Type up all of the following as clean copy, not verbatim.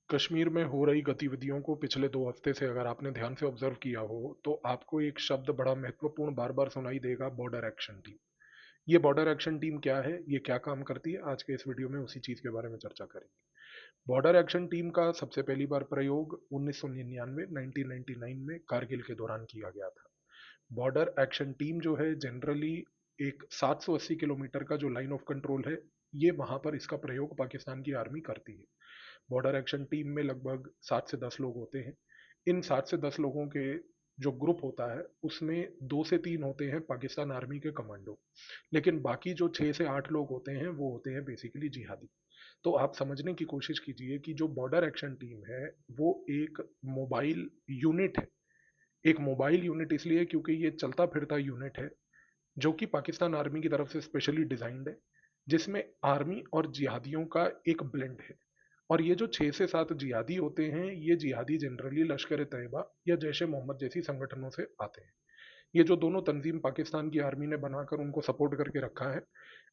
कश्मीर में हो रही गतिविधियों को पिछले 2 हफ्ते से अगर आपने ध्यान से ऑब्जर्व किया हो, तो आपको एक शब्द बड़ा महत्वपूर्ण बार-बार सुनाई देगा, बॉर्डर एक्शन टीम। ये बॉर्डर एक्शन टीम क्या है? ये क्या काम करती है? आज के इस वीडियो में उसी चीज़ के बारे में चर्चा करेंगे। बॉर्डर एक्शन टीम का सबसे पहली बार प्रयोग 1999 1999 में कारगिल के दौरान किया गया था। बॉर्डर एक्शन टीम जो है जनरली एक 780 किलोमीटर का जो लाइन ऑफ कंट्रोल है, ये वहाँ पर इसका प्रयोग पाकिस्तान की आर्मी करती है। बॉर्डर एक्शन टीम में लगभग 7 से 10 लोग होते हैं। इन 7 से 10 लोगों के जो ग्रुप होता है, उसमें 2 से 3 होते हैं पाकिस्तान आर्मी के कमांडो। लेकिन बाकी जो 6 से 8 लोग होते हैं, वो होते हैं बेसिकली जिहादी। तो आप समझने की कोशिश कीजिए कि जो बॉर्डर एक्शन टीम है, वो एक मोबाइल यूनिट है। एक मोबाइल यूनिट इसलिए क्योंकि ये चलता फिरता यूनिट है, जो कि पाकिस्तान आर्मी की तरफ से स्पेशली डिजाइंड है, जिसमें आर्मी और जिहादियों का एक ब्लेंड है। और ये जो 6 से 7 जिहादी होते हैं, ये जिहादी जनरली लश्कर ए तैयबा या जैश ए मोहम्मद जैसी संगठनों से आते हैं। ये जो दोनों तंजीम पाकिस्तान की आर्मी ने बनाकर उनको सपोर्ट करके रखा है,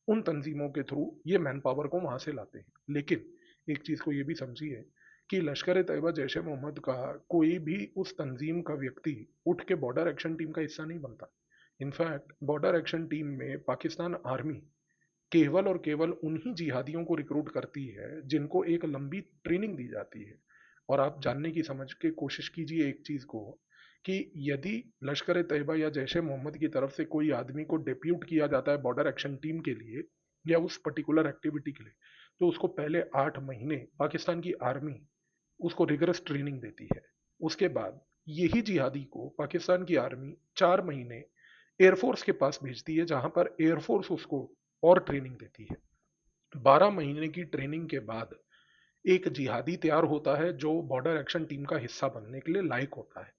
उन तंजीमों के थ्रू ये मैन पावर को वहां से लाते हैं। लेकिन एक चीज को ये भी समझिए कि लश्कर ए तैयबा जैश ए मोहम्मद का कोई भी उस तंजीम का व्यक्ति उठ के बॉर्डर एक्शन टीम का हिस्सा नहीं बनता। इनफैक्ट बॉर्डर एक्शन टीम में पाकिस्तान आर्मी केवल और केवल उन्हीं जिहादियों को रिक्रूट करती है जिनको एक लंबी ट्रेनिंग दी जाती है। और आप जानने की समझ के कोशिश कीजिए एक चीज को, कि यदि लश्कर ए तैयबा या जैश ए मोहम्मद की तरफ से कोई आदमी को डिप्यूट किया जाता है बॉर्डर एक्शन टीम के लिए या उस पर्टिकुलर एक्टिविटी के लिए, तो उसको पहले 8 महीने पाकिस्तान की आर्मी उसको रिगरस ट्रेनिंग देती है। उसके बाद यही जिहादी को पाकिस्तान की आर्मी 4 महीने एयरफोर्स के पास भेजती है, जहां पर एयरफोर्स उसको और ट्रेनिंग देती है। 12 महीने की ट्रेनिंग के बाद एक जिहादी तैयार होता है जो बॉर्डर एक्शन टीम का हिस्सा बनने के लिए लायक होता है।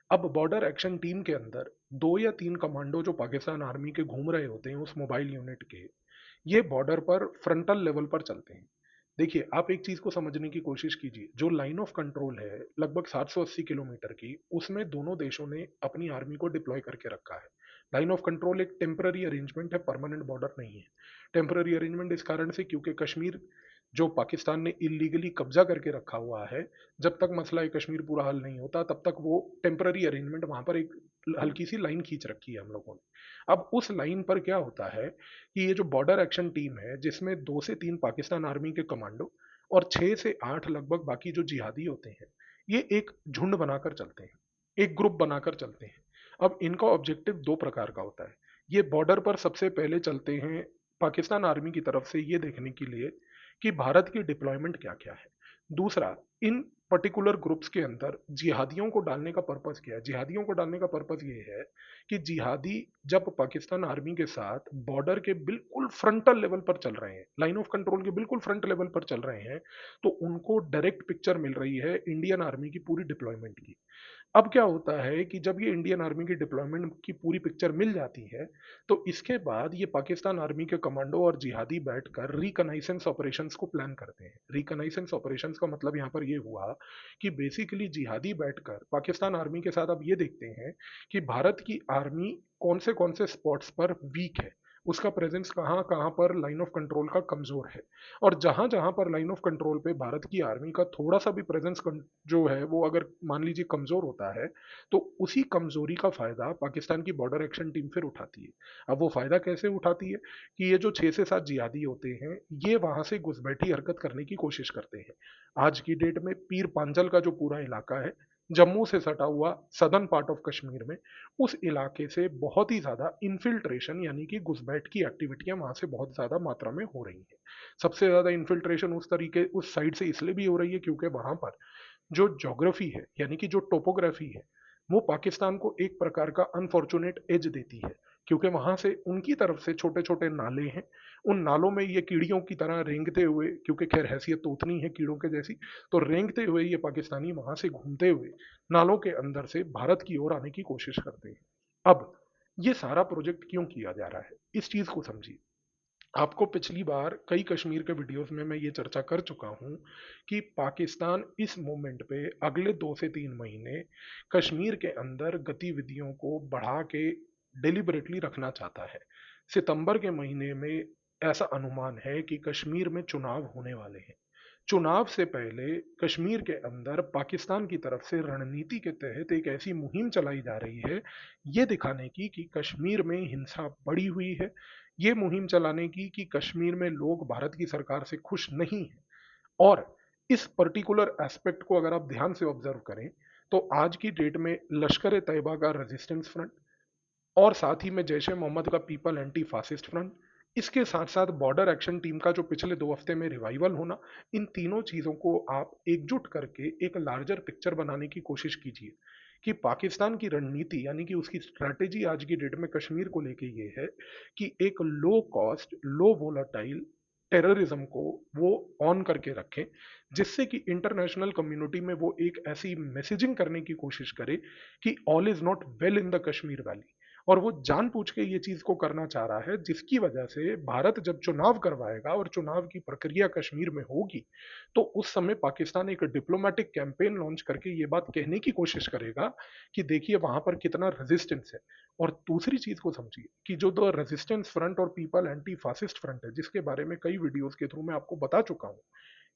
अब बॉर्डर एक्शन टीम के अंदर 2 या 3 कमांडो जो पाकिस्तान आर्मी के घूम रहे होते हैं उस मोबाइल यूनिट के, ये बॉर्डर पर फ्रंटल लेवल पर चलते हैं। देखिए, आप एक चीज को समझने की कोशिश कीजिए, जो लाइन ऑफ कंट्रोल है लगभग 780 किलोमीटर की, उसमें दोनों देशों ने अपनी आर्मी को डिप्लॉय करके रखा है। लाइन ऑफ कंट्रोल एक टेम्पररी अरेंजमेंट है, परमानेंट बॉर्डर नहीं है। टेम्पररी अरेंजमेंट इस कारण से क्योंकि कश्मीर जो पाकिस्तान ने इलीगली कब्जा करके रखा हुआ है, जब तक मसला कश्मीर पूरा हल नहीं होता तब तक वो टेम्पररी अरेंजमेंट वहां पर एक हल्की सी लाइन खींच रखी है हम लोगों ने। अब उस लाइन पर क्या होता है कि ये जो बॉर्डर एक्शन टीम है, जिसमें 2 से 3 पाकिस्तान आर्मी के कमांडो और 6 से 8 लगभग बाकी जो जिहादी होते हैं, ये एक झुंड बनाकर चलते हैं, एक ग्रुप बनाकर चलते हैं। अब इनका ऑब्जेक्टिव 2 प्रकार का होता है। ये बॉर्डर पर सबसे पहले चलते हैं पाकिस्तान आर्मी की तरफ से ये देखने के लिए कि भारत की डिप्लॉयमेंट क्या क्या है। दूसरा, इन पर्टिकुलर ग्रुप्स के अंदर जिहादियों को डालने का पर्पस क्या है? जिहादियों को डालने का पर्पस ये है कि जिहादी जब पाकिस्तान आर्मी के साथ बॉर्डर के बिल्कुल फ्रंटल लेवल पर चल रहे हैं, लाइन ऑफ कंट्रोल के बिल्कुल फ्रंट लेवल पर चल रहे हैं, तो उनको डायरेक्ट पिक्चर मिल रही है इंडियन आर्मी की पूरी डिप्लॉयमेंट की। अब क्या होता है कि जब ये इंडियन आर्मी की डिप्लॉयमेंट की पूरी पिक्चर मिल जाती है, तो इसके बाद ये पाकिस्तान आर्मी के कमांडो और जिहादी बैठकर रिकनाइसेंस ऑपरेशंस को प्लान करते हैं। रिकनाइसेंस ऑपरेशंस का मतलब यहाँ पर ये हुआ कि बेसिकली जिहादी बैठकर पाकिस्तान आर्मी के साथ अब ये देखते हैं कि भारत की आर्मी कौन से स्पॉट्स पर वीक है, उसका प्रेजेंस कहाँ कहाँ पर लाइन ऑफ कंट्रोल का कमजोर है। और जहां जहां पर लाइन ऑफ कंट्रोल पे भारत की आर्मी का थोड़ा सा भी प्रेजेंस जो है वो अगर मान लीजिए कमजोर होता है, तो उसी कमजोरी का फायदा पाकिस्तान की बॉर्डर एक्शन टीम फिर उठाती है। अब वो फायदा कैसे उठाती है कि ये जो 6 से 7 जिहादी होते हैं, ये वहां से घुसपैठी हरकत करने की कोशिश करते हैं। आज की डेट में पीर पांजल का जो पूरा इलाका है, जम्मू से सटा हुआ सदर्न पार्ट ऑफ कश्मीर में, उस इलाके से बहुत ही ज्यादा इन्फिल्ट्रेशन यानी कि घुसपैठ की एक्टिविटियां वहां से बहुत ज्यादा मात्रा में हो रही है। सबसे ज्यादा इन्फिल्ट्रेशन उस साइड से इसलिए भी हो रही है क्योंकि वहां पर जो ज्योग्राफी है यानी कि जो टोपोग्राफी है, वो पाकिस्तान को एक प्रकार का अनफॉर्चुनेट एज देती है, क्योंकि वहां से उनकी तरफ से छोटे छोटे नाले हैं। उन नालों में ये कीड़ियों की तरह रेंगते हुए, क्योंकि खैर हैसियत तो उतनी है कीड़ों के जैसी, तो रेंगते हुए ये पाकिस्तानी वहां से घूमते हुए नालों के अंदर से भारत की ओर आने की कोशिश करते हैं। अब ये सारा प्रोजेक्ट क्यों किया जा रहा है, इस चीज को समझिए। आपको पिछली बार कई कश्मीर के वीडियोस में मैं ये चर्चा कर चुका हूं कि पाकिस्तान इस मोमेंट पे अगले 2 से 3 महीने कश्मीर के अंदर गतिविधियों को बढ़ा के डिलिबरेटली रखना चाहता है। सितंबर के महीने में ऐसा अनुमान है कि कश्मीर में चुनाव होने वाले हैं। चुनाव से पहले कश्मीर के अंदर पाकिस्तान की तरफ से रणनीति के तहत एक ऐसी मुहिम चलाई जा रही है, ये दिखाने की कि कश्मीर में हिंसा बढ़ी हुई है। ये मुहिम चलाने की कि कश्मीर में लोग भारत की सरकार से खुश नहीं हैं। और इस पर्टिकुलर एस्पेक्ट को अगर आप ध्यान से ऑब्जर्व करें, तो आज की डेट में लश्कर ए तैयबा का रेजिस्टेंस फ्रंट और साथ ही में जैश ए मोहम्मद का पीपल एंटी फासिस्ट फ्रंट, इसके साथ साथ बॉर्डर एक्शन टीम का जो पिछले 2 हफ्ते में रिवाइवल होना, इन तीनों चीज़ों को आप एकजुट करके एक लार्जर पिक्चर बनाने की कोशिश कीजिए कि पाकिस्तान की रणनीति यानी कि उसकी स्ट्रैटेजी आज की डेट में कश्मीर को लेके ये है कि एक low cost low volatile terrorism को वो ऑन करके रखें, जिससे कि इंटरनेशनल कम्युनिटी में वो एक ऐसी मैसेजिंग करने की कोशिश करे कि all is not well in the Kashmir valley. और वो जानबूझ के ये चीज को करना चाह रहा है, जिसकी वजह से भारत जब चुनाव करवाएगा और चुनाव की प्रक्रिया कश्मीर में होगी, तो उस समय पाकिस्तान एक डिप्लोमेटिक कैंपेन लॉन्च करके ये बात कहने की कोशिश करेगा कि देखिए वहां पर कितना रेजिस्टेंस है। और दूसरी चीज को समझिए कि जो दो रेजिस्टेंस फ्रंट और पीपल एंटी फासिस्ट फ्रंट है, जिसके बारे में कई वीडियोस के थ्रू मैं आपको बता चुका हूं,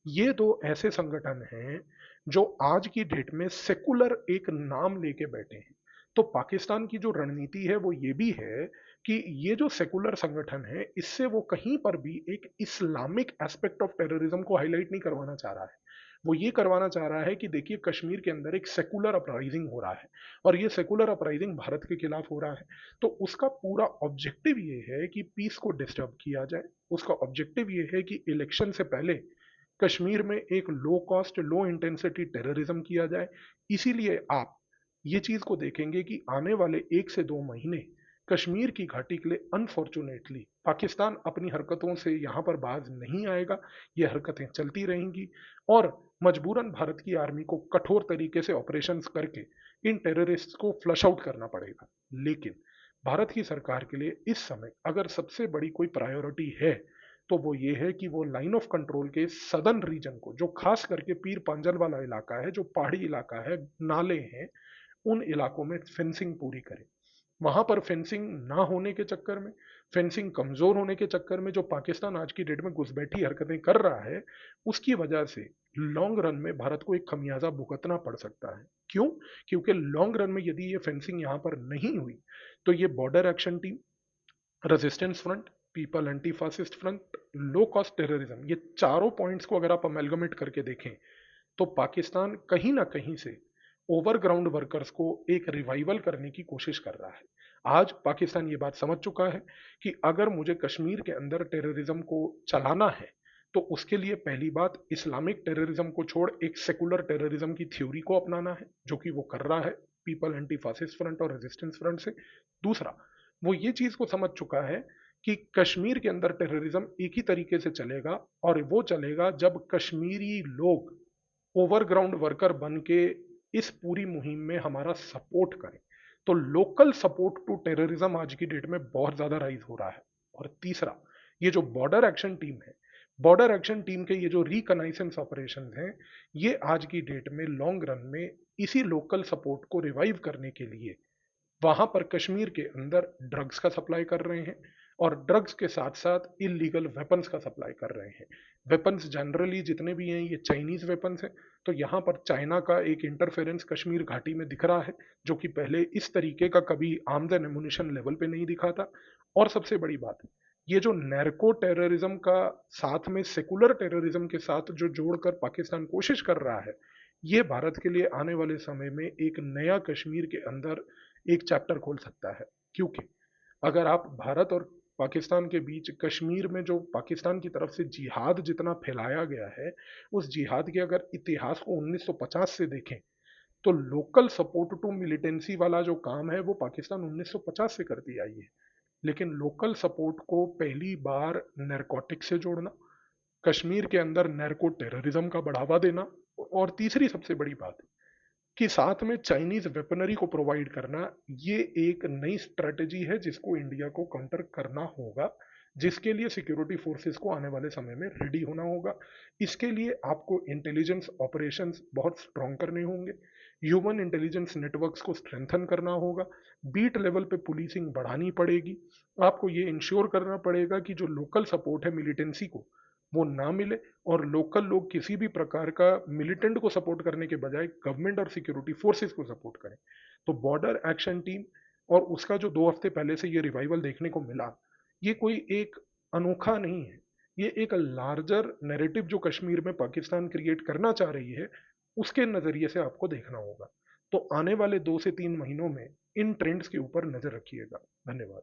ये दो ऐसे संगठन हैं जो आज की डेट में सेकुलर एक नाम लेके बैठे हैं। तो पाकिस्तान की जो रणनीति है वो ये भी है कि ये जो सेकुलर संगठन है, इससे वो कहीं पर भी एक इस्लामिक एस्पेक्ट ऑफ टेररिज्म को हाईलाइट नहीं करवाना चाह रहा है। वो ये करवाना चाह रहा है कि देखिए कश्मीर के अंदर एक सेकुलर अपराइजिंग हो रहा है और ये सेकुलर अपराइजिंग भारत के खिलाफ हो रहा है। तो उसका पूरा ऑब्जेक्टिव ये है कि पीस को डिस्टर्ब किया जाए। उसका ऑब्जेक्टिव ये है कि इलेक्शन से पहले कश्मीर में एक low cost low intensity terrorism किया जाए। इसीलिए आप ये चीज को देखेंगे कि आने वाले 1 से 2 महीने कश्मीर की घाटी के लिए अनफॉर्चुनेटली पाकिस्तान अपनी हरकतों से यहां पर बाज नहीं आएगा। ये हरकतें चलती रहेंगी और मजबूरन भारत की आर्मी को कठोर तरीके से ऑपरेशंस करके इन टेररिस्ट को फ्लश आउट करना पड़ेगा। लेकिन भारत की सरकार के लिए इस समय अगर सबसे बड़ी कोई प्रायोरिटी है, तो वो ये है कि वो लाइन ऑफ कंट्रोल के सदर्न रीजन को, जो खास करके पीर पांजल वाला इलाका है, जो पहाड़ी इलाका है, नाले हैं, उन इलाकों में फेंसिंग पूरी करें। वहां पर फेंसिंग ना होने के चक्कर में, फेंसिंग कमजोर होने के चक्कर में जो पाकिस्तान आज की डेट में घुसपैठी हरकतें कर रहा है, उसकी वजह से लॉन्ग रन में भारत को एक खमियाजा भुगतना पड़ सकता है। क्यों? क्योंकि लॉन्ग रन में यदि ये फेंसिंग यहां पर नहीं हुई, तो ये border action team, resistance front, people anti fascist front, low cost terrorism, ये चारों पॉइंट्स को अगर आप अमेलगमेट करके देखें, तो पाकिस्तान कहीं ना कहीं से ओवरग्राउंड वर्कर्स को एक रिवाइवल करने की कोशिश कर रहा है। आज पाकिस्तान ये बात समझ चुका है कि अगर मुझे कश्मीर के अंदर टेररिज्म को चलाना है, तो उसके लिए पहली बात इस्लामिक टेररिज्म को छोड़ एक सेकुलर टेररिज्म की थ्योरी को अपनाना है, जो कि वो कर रहा है पीपल एंटी फासिस्ट फ्रंट और रेजिस्टेंस फ्रंट से। दूसरा, वो ये चीज को समझ चुका है कि कश्मीर के अंदर टेररिज्म एक ही तरीके से चलेगा, और वो चलेगा जब कश्मीरी लोग ओवरग्राउंड वर्कर बन के इस पूरी मुहिम में हमारा सपोर्ट करें। तो लोकल सपोर्ट टू टेररिज्म आज की डेट में बहुत ज्यादा राइज हो रहा है। और तीसरा, ये जो बॉर्डर एक्शन टीम है, बॉर्डर एक्शन टीम के ये जो रिकनाइसेंस ऑपरेशन हैं, ये आज की डेट में लॉन्ग रन में इसी लोकल सपोर्ट को रिवाइव करने के लिए वहां पर कश्मीर के अंदर ड्रग्स का सप्लाई कर रहे हैं, और ड्रग्स के साथ साथ इलीगल वेपन्स का सप्लाई कर रहे हैं। वेपन्स जनरली जितने भी हैं ये चाइनीज वेपन्स हैं। तो यहाँ पर चाइना का एक इंटरफेरेंस कश्मीर घाटी में दिख रहा है, जो कि पहले इस तरीके का कभी आर्म्स एंड एमुनिशन लेवल पे नहीं दिखा था। और सबसे बड़ी बात, ये जो नैर्को टेररिज्म का साथ में सेकुलर टेररिज्म के साथ जो जोड़कर पाकिस्तान कोशिश कर रहा है, ये भारत के लिए आने वाले समय में एक नया कश्मीर के अंदर एक चैप्टर खोल सकता है। क्योंकि अगर आप भारत और पाकिस्तान के बीच कश्मीर में जो पाकिस्तान की तरफ से जिहाद जितना फैलाया गया है, उस जिहाद के अगर इतिहास को 1950 से देखें, तो लोकल सपोर्ट टू मिलिटेंसी वाला जो काम है वो पाकिस्तान 1950 से करती आई है। लेकिन लोकल सपोर्ट को पहली बार नैरकोटिक से जोड़ना, कश्मीर के अंदर नैरको टेररिज्म का बढ़ावा देना, और तीसरी सबसे बड़ी बात कि साथ में चाइनीज वेपनरी को प्रोवाइड करना, ये एक नई स्ट्रेटेजी है जिसको इंडिया को काउंटर करना होगा, जिसके लिए सिक्योरिटी फोर्सेस को आने वाले समय में रेडी होना होगा। इसके लिए आपको इंटेलिजेंस ऑपरेशंस बहुत स्ट्रॉन्ग करने होंगे, ह्यूमन इंटेलिजेंस नेटवर्क्स को स्ट्रेंथन करना होगा, बीट लेवल पे पुलिसिंग बढ़ानी पड़ेगी। आपको ये इंश्योर करना पड़ेगा कि जो लोकल सपोर्ट है मिलिटेंसी को, वो ना मिले, और लोकल लोग किसी भी प्रकार का मिलिटेंट को सपोर्ट करने के बजाय गवर्नमेंट और सिक्योरिटी फोर्सेस को सपोर्ट करें। तो बॉर्डर एक्शन टीम और उसका जो 2 हफ्ते पहले से ये रिवाइवल देखने को मिला, ये कोई एक अनोखा नहीं है। ये एक लार्जर नैरेटिव जो कश्मीर में पाकिस्तान क्रिएट करना चाह रही है, उसके नजरिए से आपको देखना होगा। तो आने वाले 2 से 3 महीनों में इन ट्रेंड्स के ऊपर नजर रखिएगा। धन्यवाद।